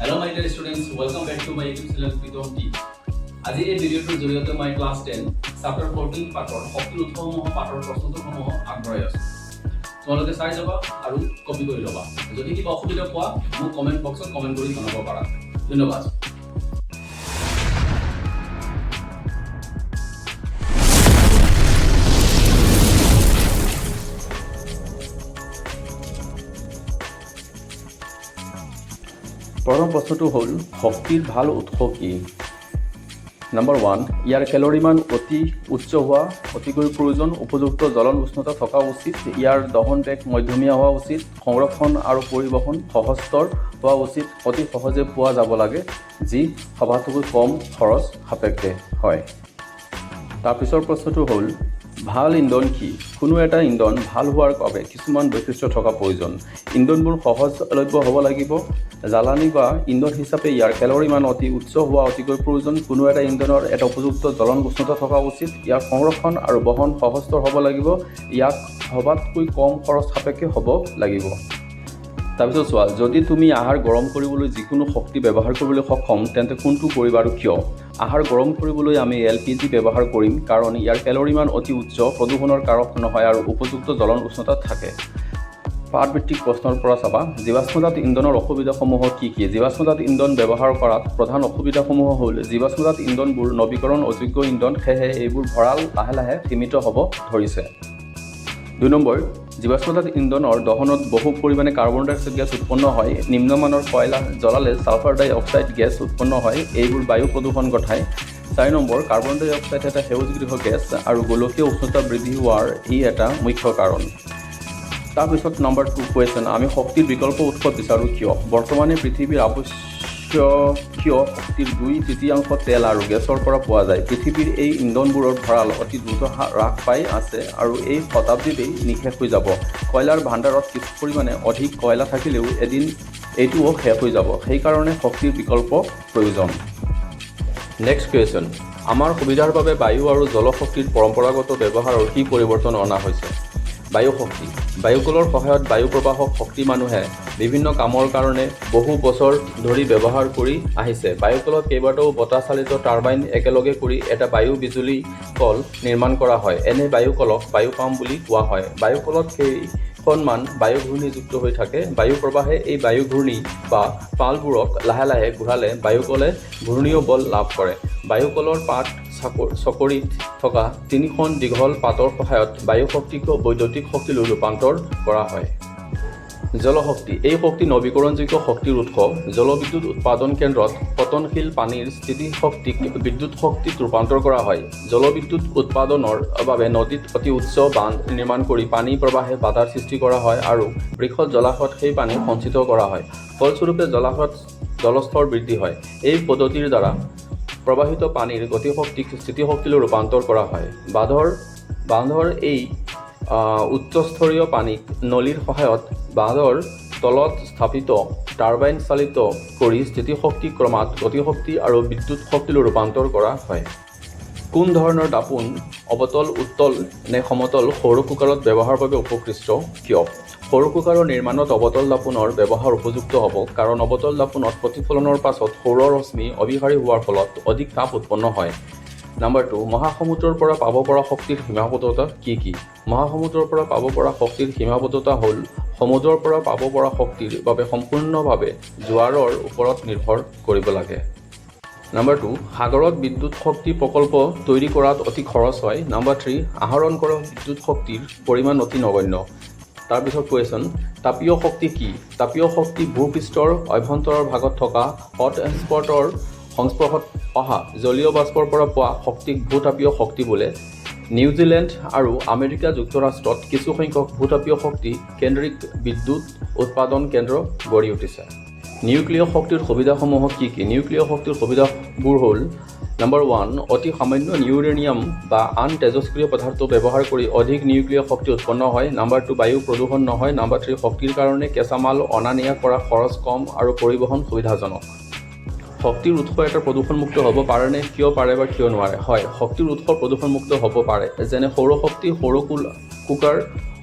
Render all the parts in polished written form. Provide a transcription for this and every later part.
Hello my dear students, welcome back to my YouTube channel Piton T. আজি এই ভিডিওটোৰ জৰিয়তে মই ক্লাছ 10 chapter 14 পাঠৰ শক্তিৰ উৎসসমূহ পাঠৰ প্ৰশ্নোত্তৰসমূহ আগবঢ়াই আছো। তোমালোকে চাই যাবা আৰু কপি কৰি ল'বা। যদি কিবা অসুবিধা পোৱা মোক কমেন্ট বক্সত কমেন্ট কৰি জনাব পাৰা। ধন্যবাদ। প্ৰথম প্ৰশ্নটো হ'ল শক্তিৰ ভাল উৎস কি? নম্বৰ 1, ইয়াৰ কেলৰিমান অতি উচ্চ হোৱা অতিকৈ প্ৰয়োজন, উপযুক্ত জ্বলন উষ্ণতা থকা উচিত, ইয়াৰ দহন বেগ মধ্যমীয়া হোৱা উচিত, সংৰক্ষণ আৰু পৰিবহণ সহজতৰ হোৱা উচিত, অতি সহজে পোৱা যাব লাগে, যি সবাতোকৈ কম খৰচ সাপেক্ষে হয়। তাৰপিছৰ প্ৰশ্নটো হ'ল ভাল ইন্ধন কি? কোনো এটা ইন্ধন ভাল হোৱাৰ বাবে কিছুমান বৈশিষ্ট্য থকা প্ৰয়োজন। ইন্ধনবোৰ সহজলভ্য হ'ব লাগিব। জ্বালানি বা ইন্ধন হিচাপে ইয়াৰ কেলৰিমান অতি উচ্চ হোৱা অতিকৈ প্ৰয়োজন। কোনো এটা ইন্ধনৰ এটা উপযুক্ত জ্বলন উষ্ণতা থকা উচিত। ইয়াৰ সংৰক্ষণ আৰু বহন সহজতৰ হ'ব লাগিব। ইয়াক সবাতকৈ কম খৰচ সাপেক্ষে হ'ব লাগিব। তাৰপিছত চোৱা, যদি তুমি আহাৰ গৰম কৰিবলৈ যিকোনো শক্তি ব্যৱহাৰ কৰিবলৈ সক্ষম তেন্তে কোনটো কৰিবা আৰু কিয়? আহাৰ গৰম কৰিবলৈ আমি LPG ব্যৱহাৰ কৰিম কাৰণ ইয়াৰ কেলৰিমান অতি উচ্চ, প্ৰদূষণৰ কাৰক নহয় আৰু উপযুক্ত জ্বলন উষ্ণতাত থাকে। পাঠভিত্তিক প্ৰশ্নৰ পৰা চাবা, জীৱাশ্মজাত ইন্ধনৰ অসুবিধাসমূহ কি কি? জীৱাশ্মজাত ইন্ধন ব্যৱহাৰ কৰাত প্ৰধান অসুবিধাসমূহ হ'ল জীৱাশ্মজাত ইন্ধনবোৰ নৱীকৰণ অযোগ্য ইন্ধন, সেয়েহে এইবোৰ ভঁৰাল লাহে লাহে সীমিত হ'ব ধৰিছে। 2 নম্বৰ, জীৱাশ্মজাত ইন্ধনৰ দহনত বহু পৰিমাণে কাৰ্বন ডাই অক্সাইড গেছ উৎপন্ন হয়। নিম্নমানৰ কয়লা জ্বলালে ছালফাৰ ডাই অক্সাইড গেছ উৎপন্ন হয়, এইবোৰ বায়ু প্ৰদূষণ ঘটায়। 4 নম্বৰ, কাৰ্বন ডাই অক্সাইড এটা সেউজগৃহ গেছ আৰু গোলকীয় উষ্ণতা বৃদ্ধি হোৱাৰ ই এটা মুখ্য কাৰণ। তাৰপিছত নম্বৰ 2 কুৱেশ্যন, আমি শক্তিৰ বিকল্প উৎস বিচাৰোঁ কিয়? বৰ্তমানে পৃথিৱীৰ আৱশ্যকীয় শক্তিৰ 2/3 তেল আৰু গেছৰ পৰা পোৱা যায়। পৃথিৱীৰ এই ইন্ধনবোৰৰ ভঁৰাল অতি দ্ৰুত হ্ৰাস পাই আছে আৰু এই শতাব্দীতেই নিঃশেষ হৈ যাব। কয়লাৰ ভাণ্ডাৰত কিছু পৰিমাণে অধিক কয়লা থাকিলেও এদিন এইটোও শেষ হৈ যাব। সেইকাৰণে শক্তিৰ বিকল্প প্ৰয়োজন। নেক্সট কুৱেশ্যন, আমাৰ সুবিধাৰ বাবে বায়ু আৰু জলশক্তিৰ পৰম্পৰাগত ব্যৱহাৰৰ কি পৰিৱৰ্তন অনা হৈছে? বায়ু শক্তি। বায়ুকলৰ সহায়ত বায়ু প্ৰবাহক শক্তি মানুহে বিভিন্ন কামৰ কাৰণে বহু বছৰ ধৰি ব্যৱহাৰ কৰি আহিছে। বায়ুকলত কেইবাটাও বতাহ চালিত টাৰ্বাইন একেলগে কৰি এটা বায়ু বিজুলী কল নিৰ্মাণ কৰা হয়। এনে বায়ুকলক বায়ু পাম্প বুলি কোৱা হয়। বায়ুকলত কেইখনমান বায়ু ঘূৰ্ণী যুক্ত হৈ থাকে। বায়ু প্ৰবাহে এই বায়ু ঘূৰ্ণী বা পালবোৰক লাহে লাহে ঘূৰালে বায়ুকলে ঘূৰ্ণীয় বল লাভ কৰে। বায়ুকলৰ পাত চকৰিত থকা 3খন দীঘল পাতৰ সহায়ত বায়ু শক্তিক বৈদ্যুতিক শক্তিলৈ ৰূপান্তৰ কৰা হয়। জলশক্তি। এই শক্তি নৱীকৰণযোগ্য শক্তিৰ উৎস। জলবিদ্যুৎ উৎপাদন কেন্দ্ৰত পতনশীল পানীৰ স্থিতিশক্তিক বিদ্যুৎ শক্তিত ৰূপান্তৰ কৰা হয়। জলবিদ্যুৎ উৎপাদনৰ বাবে নদীত অতি উচ্চ বান্ধ নিৰ্মাণ কৰি পানী প্ৰবাহে বাধাৰ সৃষ্টি কৰা হয় আৰু বৃহৎ জলাশয়ত সেই পানী সঞ্চিত কৰা হয়। ফলস্বৰূপে জলাশয়ত জলস্তৰ বৃদ্ধি হয়। এই পদ্ধতিৰ দ্বাৰা প্ৰবাহিত পানীৰ গতিশক্তিক স্থিতিশক্তিলৈ ৰূপান্তৰ কৰা হয়। বান্ধৰ এই উচ্চস্তৰীয় পানীক নলীৰ সহায়ত বান্ধৰ তলত স্থাপিত টাৰ্বাইন চালিত কৰি স্থিতিশক্তি ক্ৰমাৎ গতিশক্তি আৰু বিদ্যুৎ শক্তিলৈ ৰূপান্তৰ কৰা হয়। কোন ধৰণৰ দাপোন অৱতল, উত্তল নে সমতল সৌৰ কুকাৰত ব্যৱহাৰৰ বাবে উপকৃষ্ট? কিয়? সৌৰ কুকাৰৰ নিৰ্মাণত অৱতল দাপোনৰ ব্যৱহাৰ উপযুক্ত হ'ব কাৰণ অৱতল দাপোনত প্ৰতিফলনৰ পাছত সৌৰ ৰশ্মি অবিহাৰী হোৱাৰ ফলত অধিক তাপ উৎপন্ন হয়। নম্বৰ 2, মহাসমুদ্ৰৰ পৰা পাব পৰা শক্তিৰ সীমাবদ্ধতা কি কি? মহাসমুদ্ৰৰ পৰা পাব পৰা শক্তিৰ সীমাবদ্ধতা হ'ল সমুদ্ৰৰ পৰা পাব পৰা শক্তিৰ বাবে সম্পূৰ্ণভাৱে জোৱাৰৰ ওপৰত নিৰ্ভৰ কৰিব লাগে। নম্বৰ 2, সাগৰত বিদ্যুৎ শক্তি প্ৰকল্প তৈয়াৰ কৰাত অতি খৰচ হয়। নম্বৰ 3, আহৰণ কৰা বিদ্যুৎ শক্তিৰ পৰিমাণ অতি নগণ্য। তাৰপিছত কুৱেশ্যন, তাপীয় শক্তি কি? তাপীয় শক্তি ভূপৃষ্ঠৰ অভ্যন্তৰৰ ভাগত থকা হট স্পটৰ সংস্পৰ্শত অহা জলীয় বাষ্পৰ পৰা পোৱা শক্তিক ভূতাপীয় শক্তি বোলে। নিউজিলেণ্ড আৰু আমেৰিকা যুক্তৰাষ্ট্ৰত কিছু সংখ্যক ভূতাপীয় শক্তি কেন্দ্ৰিক বিদ্যুৎ উৎপাদন কেন্দ্ৰ গঢ়ি উঠিছে। নিউক্লিয় শক্তিৰ সুবিধাসমূহ কি কি? নিউক্লিয় শক্তিৰ সুবিধাবোৰ হ'ল নম্বৰ 1, অতি সামান্য ইউৰেনিয়াম বা আন তেজস্ক্ৰিয় পদাৰ্থ ব্যৱহাৰ কৰি অধিক নিউক্লিয় শক্তি উৎপন্ন হয়। নম্বৰ 2, বায়ু প্ৰদূষণ নহয়। নম্বৰ 3, শক্তিৰ কাৰণে কেঁচা মাল অনা নিয়া কৰা খৰচ কম আৰু পৰিবহণ সুবিধাজনক। শক্তিৰ উৎস এটা প্ৰদূষণমুক্ত হ'ব পাৰেনে? কিয় পাৰে বা কিয় নোৱাৰে? হয়, শক্তিৰ উৎস প্ৰদূষণমুক্ত হ'ব পাৰে, যেনে সৌৰশক্তি, সৌৰ কুকাৰ,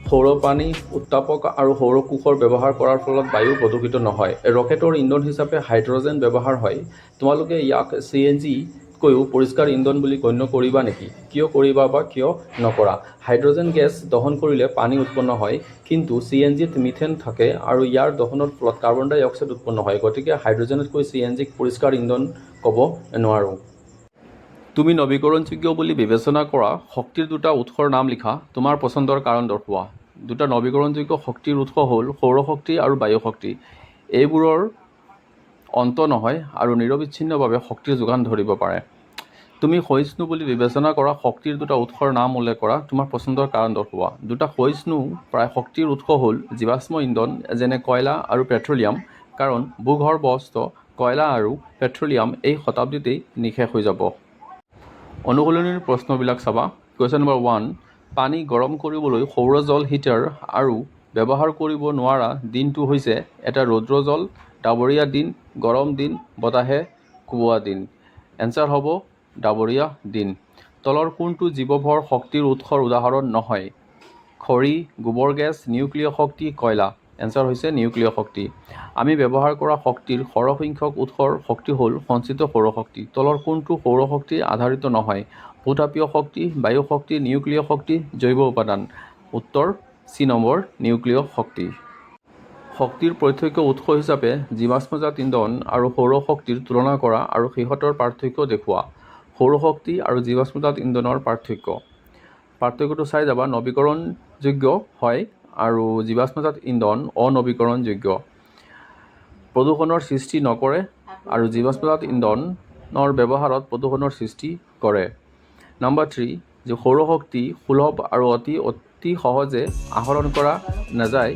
সৌৰ পানী উত্তাপক আৰু সৌৰ কোষৰ ব্যৱহাৰ কৰাৰ ফলত বায়ু প্ৰদূষিত নহয়। ৰকেটৰ ইন্ধন হিচাপে হাইড্ৰজেন ব্যৱহাৰ হয়। তোমালোকে ইয়াক CNG-কৈও পৰিষ্কাৰ ইন্ধন বুলি গণ্য কৰিবা নেকি? কিয় কৰিবা বা কিয় নকৰা? হাইড্ৰজেন গেছ দহন কৰিলে পানী উৎপন্ন হয়, কিন্তু CNG-ত মিথেন থাকে আৰু ইয়াৰ দহনৰ ফলত কাৰ্বন ডাই অক্সাইড উৎপন্ন হয়। গতিকে হাইড্ৰজেনতকৈ CNG-ক পৰিষ্কাৰ ইন্ধন ক'ব নোৱাৰোঁ। তুমি নৱীকৰণযোগ্য বুলি বিবেচনা কৰা শক্তিৰ দুটা উৎসৰ নাম লিখা। তোমাৰ পচন্দৰ কাৰণ দৰ্শোৱা। দুটা নৱীকৰণযোগ্য শক্তিৰ উৎস হ'ল সৌৰ শক্তি আৰু বায়ু শক্তি। এইবোৰৰ অন্ত নহয় আৰু নিৰবিচ্ছিন্নভাৱে শক্তিৰ যোগান ধৰিব পাৰে। তুমি সহিষ্ণু বুলি বিবেচনা কৰা শক্তিৰ দুটা উৎসৰ নাম উল্লেখ কৰা। তোমাৰ পচন্দৰ কাৰণ দৰ্শোৱা। দুটা সহিষ্ণু প্ৰায় শক্তিৰ উৎস হ'ল জীৱাশ্ম ইন্ধন যেনে কয়লা আৰু পেট্ৰলিয়াম, কাৰণ ভূগৰ্ভস্থ কয়লা আৰু পেট্ৰলিয়াম এই শতাব্দীতেই নিঃশেষ হৈ যাব। অনুশীলনীৰ প্ৰশ্নবিলাক চাবা। কুৱেশ্যন নম্বৰ 1, পানী গৰম কৰিবলৈ সৌৰ জল হিটাৰ আৰু ব্যৱহাৰ কৰিব নোৱাৰা দিনটো হৈছে এটা ৰৌদ্ৰজল, ডাৱৰীয়া দিন, গৰম দিন, বতাহে কোবোৱা দিন। এনচাৰ হ'ব ডাৱৰীয়া দিন। তলৰ কোনটো জীৱভৰ শক্তিৰ উৎসৰ উদাহৰণ নহয়? খৰি, গোবৰ গেছ, নিউক্লিয় শক্তি, কয়লা। এনচাৰ হৈছে নিউক্লিয় শক্তি। আমি ব্যৱহাৰ কৰা শক্তিৰ সৰহসংখ্যক উৎসৰ শক্তি হ'ল সঞ্চিত সৌৰ শক্তি। তলৰ কোনটো সৌৰ শক্তি আধাৰিত নহয়? ভূতাপীয় শক্তি, বায়ু শক্তি, নিউক্লিয় শক্তি, জৈৱ উপাদান। উত্তৰ চি নম্বৰ নিউক্লিয় শক্তি। শক্তিৰ প্ৰত্যক্ষ উৎস হিচাপে জীৱাশ্মজাত ইন্ধন আৰু সৌৰ শক্তিৰ তুলনা কৰা আৰু সিহঁতৰ পাৰ্থক্য দেখুওৱা। সৌৰ শক্তি আৰু জীৱাশ্মজাত ইন্ধনৰ পাৰ্থক্যটো চাই যাবা। নৱীকৰণযোগ্য হয় আৰু জীৱাশ্মজাত ইন্ধন অনৱীকৰণযোগ্য। প্ৰদূষণৰ সৃষ্টি নকৰে আৰু জীৱাশ্মজাত ইন্ধনৰ ব্যৱহাৰত প্ৰদূষণৰ সৃষ্টি কৰে। নম্বৰ 3, যে সৌৰ শক্তি সুলভ আৰু অতি সহজে আহৰণ কৰা নাযায়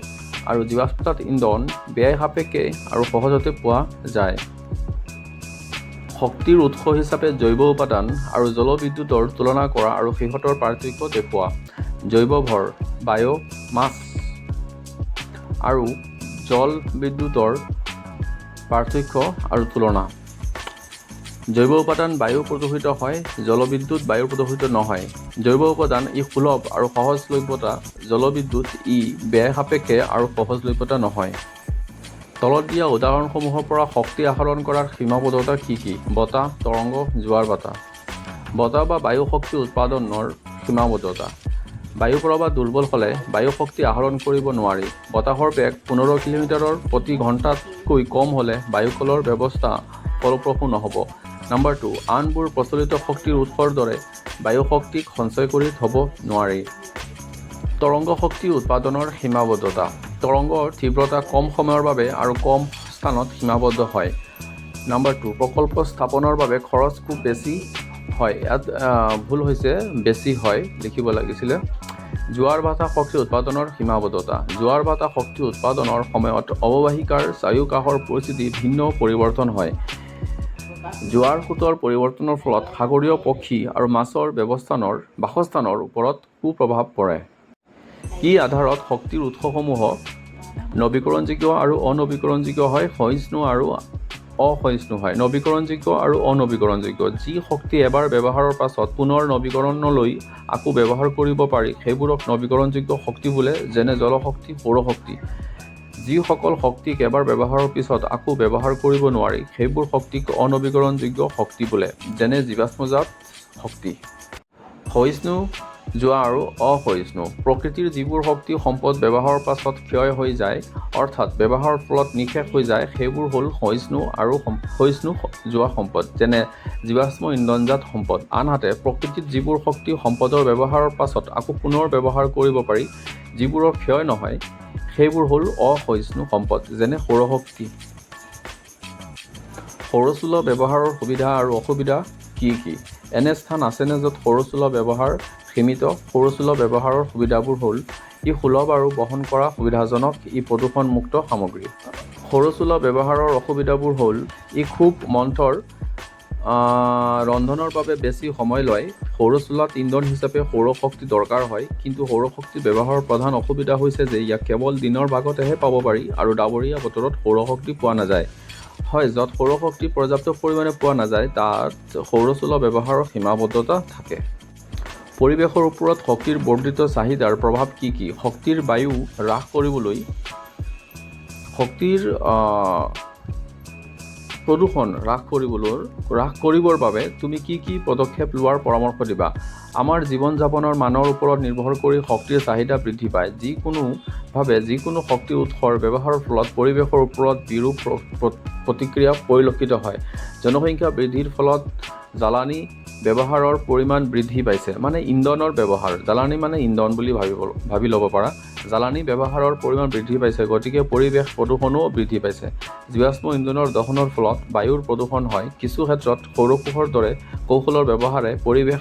আৰু জীৱাশ্মজাত ইন্ধন ব্যয় সাপেক্ষে আৰু সহজতে পোৱা যায়। শক্তিৰ উৎস হিচাপে জৈৱ উপাদান আৰু জলবিদ্যুতৰ তুলনা কৰা আৰু সিহঁতৰ পাৰ্থক্য দেখুওৱা। জৈৱভৰ, বায়'মাছ আৰু জলবিদ্যুতৰ পাৰ্থক্য আৰু তুলনা। জৈৱ উপাদান বায়ু প্ৰদূষিত হয়, জলবিদ্যুৎ বায়ু প্ৰদূষিত নহয়। জৈৱ উপাদান ই সুলভ আৰু সহজলভ্যতা, জলবিদ্যুৎ ই ব্যয় সাপেক্ষে আৰু সহজলভ্যতা নহয়। তলত দিয়া উদাহৰণসমূহৰ পৰা শক্তি আহৰণ কৰাৰ সীমাবদ্ধতা কি কি? বতাহ, তৰংগ, জোৱাৰ বাতাহ। বতাহ বা বায়ু শক্তি উৎপাদনৰ সীমাবদ্ধতা। বায়ু প্ৰবাহ দুৰ্বল হ'লে বায়ু শক্তি আহৰণ কৰিব নোৱাৰি। বতাহৰ বেগ 15 কিলোমিটাৰ প্ৰতি ঘণ্টাতকৈ কম হ'লে বায়ুকলৰ ব্যৱস্থা ফলপ্ৰসূ নহ'ব। নম্বৰ 2, আনবোৰ প্ৰচলিত শক্তিৰ উৎসৰ দৰে বায়ু শক্তিক সঞ্চয় কৰি থ'ব নোৱাৰি। তৰংগ শক্তি উৎপাদনৰ সীমাবদ্ধতা। তৰংগৰ তীব্ৰতা কম সময়ৰ বাবে আৰু কম স্থানত সীমাবদ্ধ হয়। নম্বৰ 2, প্ৰকল্প স্থাপনৰ বাবে খৰচ খুব বেছি হয়। ইয়াত ভুল হৈছে, বেছি হয় লিখিব লাগিছিলে। জোৱাৰ বাতাহ শক্তি উৎপাদনৰ সীমাবদ্ধতা। জোৱাৰ বাতাহ শক্তি উৎপাদনৰ সময়ত অৱবাহিকাৰ চাৰিওকাষৰ পৰিস্থিতি ভিন্ন পৰিৱৰ্তন হয়। জোৱাৰ সোঁতৰ পৰিৱৰ্তনৰ ফলত সাগৰীয় পক্ষী আৰু মাছৰ বাসস্থানৰ ওপৰত কুপ্ৰভাৱ পৰে। কি আধাৰত শক্তিৰ উৎসসমূহ নৱীকৰণযোগ্য আৰু অনৱীকৰণযোগ্য হয়? সহিষ্ণু আৰু অসহিষ্ণু হয়। নৱীকৰণযোগ্য আৰু অনৱীকৰণযোগ্য। যি শক্তি এবাৰ ব্যৱহাৰৰ পাছত পুনৰ নৱীকৰণলৈ আকৌ ব্যৱহাৰ কৰিব পাৰি সেইবোৰক নৱীকৰণযোগ্য শক্তি বোলে, যেনে জলশক্তি, সৌৰ শক্তি। যিসকল শক্তিক এবাৰ ব্যৱহাৰৰ পিছত আকৌ ব্যৱহাৰ কৰিব নোৱাৰি সেইবোৰ শক্তিক অনৱীকৰণযোগ্য শক্তি বোলে, যেনে জীৱাশ্মজাত শক্তি। সহিষ্ণু, জোৱা আৰু অসহিষ্ণু। প্ৰকৃতিৰ যিবোৰ শক্তি সম্পদ ব্যৱহাৰৰ পাছত ক্ষয় হৈ যায়, অৰ্থাৎ ব্যৱহাৰৰ ফলত নিঃশেষ হৈ যায়, সেইবোৰ হ'ল সহিষ্ণু আৰু সহিষ্ণু জোৱা সম্পদ, যেনে জীৱাশ্ম ইন্ধনজাত সম্পদ। আনহাতে প্ৰকৃতিত যিবোৰ শক্তি সম্পদৰ ব্যৱহাৰৰ পাছত আকৌ পুনৰ ব্যৱহাৰ কৰিব পাৰি, যিবোৰৰ ক্ষয় নহয়, সেইবোৰ হ'ল অসহিষ্ণু সম্পদ, যেনে সৌৰ শক্তি। সৌৰচুল্ল ব্যৱহাৰৰ সুবিধা আৰু অসুবিধা কি কি? এনে স্থান আছেনে য'ত সৌৰচুল্ল ব্যৱহাৰ সীমিত? সৌৰচুল্ল ব্যৱহাৰৰ সুবিধাবোৰ হ'ল ই সুলভ আৰু বহন কৰা সুবিধাজনক, ই প্ৰদূষণমুক্ত সামগ্ৰী। সৌৰচুল্ল ব্যৱহাৰৰ অসুবিধাবোৰ হ'ল ই খুব মন্থৰ ৰন্ধনৰ বাবে বেছি সময় লয়। সৌৰচুল্লাত ইন্ধন হিচাপে সৌৰ শক্তি দৰকাৰ হয়, কিন্তু সৌৰ শক্তি ব্যৱহাৰৰ প্ৰধান অসুবিধা হৈছে যে ইয়াক কেৱল দিনৰ ভাগতহে পাব পাৰি আৰু ডাৱৰীয়া বতৰত সৌৰ শক্তি পোৱা নাযায়। হয়, য'ত সৌৰ শক্তি পৰ্যাপ্ত পৰিমাণে পোৱা নাযায় তাত সৌৰচুল্ল ব্যৱহাৰৰ সীমাবদ্ধতা থাকে। পৰিৱেশৰ ওপৰত শক্তিৰ বৰ্ধিত চাহিদাৰ প্ৰভাৱ কি কি? শক্তিৰ বায়ু হ্ৰাস কৰিবলৈ প্ৰদূষণ হ্ৰাস কৰিবৰ বাবে তুমি কি কি পদক্ষেপ লোৱাৰ পৰামৰ্শ দিবা? আমাৰ জীৱন যাপনৰ মানৰ ওপৰত নিৰ্ভৰ কৰি শক্তিৰ চাহিদা বৃদ্ধি পায়। যিকোনো শক্তি উৎসৰ ব্যৱহাৰৰ ফলত পৰিৱেশৰ ওপৰত বিৰূপ প্ৰতিক্ৰিয়া পৰিলক্ষিত হয়। জনসংখ্যা বৃদ্ধিৰ ফলত জ্বালানী ব্যৱহাৰৰ পৰিমাণ বৃদ্ধি পাইছে। মানে ইন্ধনৰ ব্যৱহাৰ, জ্বালানী মানে ইন্ধন বুলি ভাবি ল'ব পাৰা। জ্বালানী ব্যৱহাৰৰ পৰিমাণ বৃদ্ধি পাইছে, গতিকে পৰিৱেশ প্ৰদূষণো বৃদ্ধি পাইছে। জীৱাশ্ম ইন্ধনৰ দহনৰ ফলত বায়ুৰ প্ৰদূষণ হয়। কিছু ক্ষেত্ৰত সৌৰকোষৰ দৰে কৌশলৰ ব্যৱহাৰে পৰিৱেশ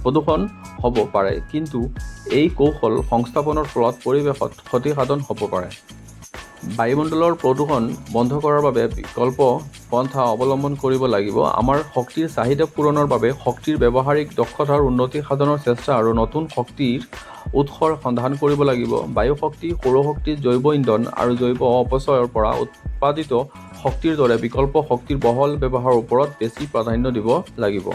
প্ৰদূষণ হ'ব পাৰে, কিন্তু এই কৌশল সংস্থাপনৰ ফলত পৰিৱেশত ক্ষতিসাধন হ'ব পাৰে। বায়ুমণ্ডলৰ প্ৰদূষণ বন্ধ কৰাৰ বাবে বিকল্প পন্থা অৱলম্বন কৰিব লাগিব। আমাৰ শক্তিৰ চাহিদা পূৰণৰ বাবে শক্তিৰ ব্যৱহাৰিক দক্ষতাৰ উন্নতি সাধনৰ চেষ্টা আৰু নতুন শক্তিৰ উৎসৰ সন্ধান কৰিব লাগিব। বায়ু শক্তি, সৌৰশক্তি, জৈৱ ইন্ধন আৰু জৈৱ অপচয়ৰ পৰা উৎপাদিত শক্তিৰ দৰে বিকল্প শক্তিৰ বহল ব্যৱহাৰৰ ওপৰত বেছি প্ৰাধান্য দিব লাগিব।